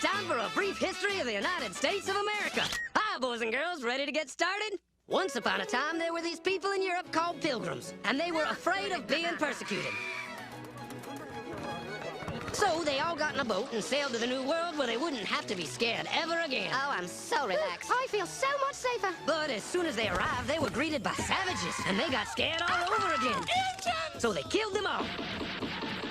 it's time for a brief history of the United States of America. Hi, boys and girls, ready to get started? Once upon a time, there were these people in Europe called pilgrims, and they were afraid of being persecuted. So they all got in a boat and sailed to the New World where they wouldn't have to be scared ever again. Oh, I'm so relaxed. I feel so much safer. But as soon as they arrived, they were greeted by savages, and they got scared all over again. Indians! So they killed them all.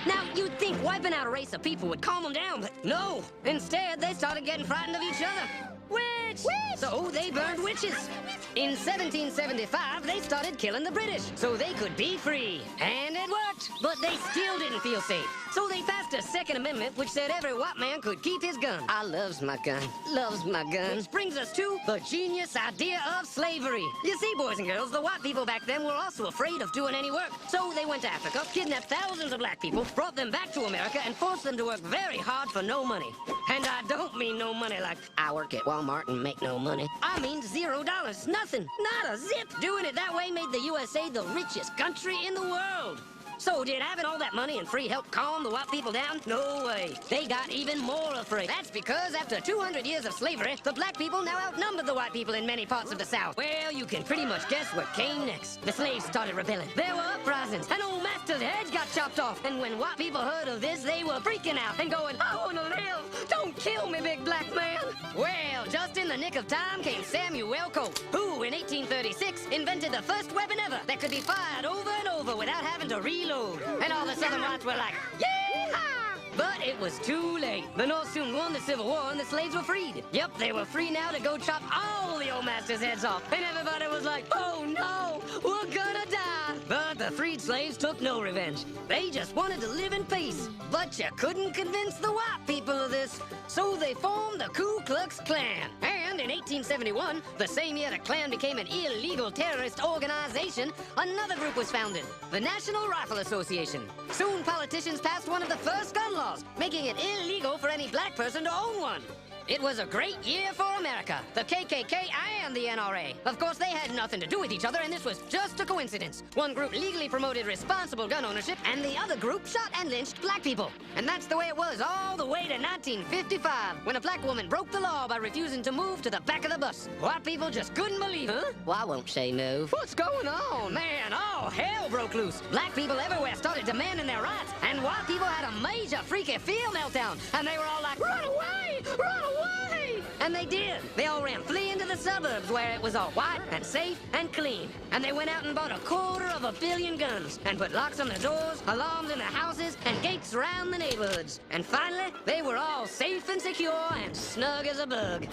Now, you'd think wiping out a race of people would calm them down, but no. Instead, they started getting frightened of each other. Witch! So they burned witches. In 1775, they started killing the British so they could be free. And it worked. But they still didn't feel safe. So they passed a Second Amendment which said every white man could keep his gun. I loves my gun. Loves my gun. Which brings us to the genius idea of slavery. You see, boys and girls, the white people back then were also afraid of doing any work. So they went to Africa, kidnapped thousands of black people, brought them back to America, and forced them to work very hard for no money. And I don't mean no money like I work at Walmart and make no money. I mean $0. Nothing. Not a zip. Doing it that way made the USA the richest country in the world. So did having all that money and free help calm the white people down? No way. They got even more afraid. That's because after 200 years of slavery, the black people now outnumbered the white people in many parts of the South. Well, you can pretty much guess what came next. The slaves started rebelling. There were uprisings, and old master's heads got chopped off. And when white people heard of this, they were freaking out and going, I want to live. Don't kill me, big black man. Well, just in the nick of time came Samuel Colt, who in 1836 invented the first weapon ever that could be fired over and over without having to reload. And all the Southern whites were like, yeehaw! But it was too late. The North soon won the Civil War and the slaves were freed. Yep, they were free now to go chop all the old master's heads off. And everybody was like, oh no, we're gonna die. But the freed slaves took no revenge. They just wanted to live in peace. But you couldn't convince the white people of this. So they formed the Ku Klux Klan. And in 1871, the same year the Klan became an illegal terrorist organization, another group was founded, the National Rifle Association. Soon politicians passed one of the first gun laws, making it illegal for any black person to own one. It was a great year for America, the KKK and the NRA. Of course, they had nothing to do with each other, and this was just a coincidence. One group legally promoted responsible gun ownership, and the other group shot and lynched black people. And that's the way it was all the way to 1955, when a black woman broke the law by refusing to move to the back of the bus. White people just couldn't believe it. Well, I won't say move. What's going on? Man, all hell broke loose. Black people everywhere started demanding their rights, and white people had a major freaky fear meltdown, and they were all like, run away! Run away! And they did. They all ran fleeing to the suburbs where it was all white and safe and clean. And they went out and bought 250 million guns and put locks on the doors, alarms in the houses, and gates around the neighborhoods. And finally, they were all safe and secure and snug as a bug.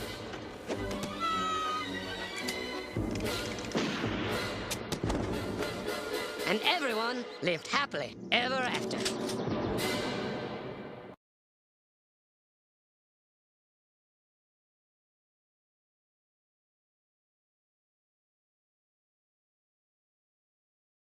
And everyone lived happily ever after.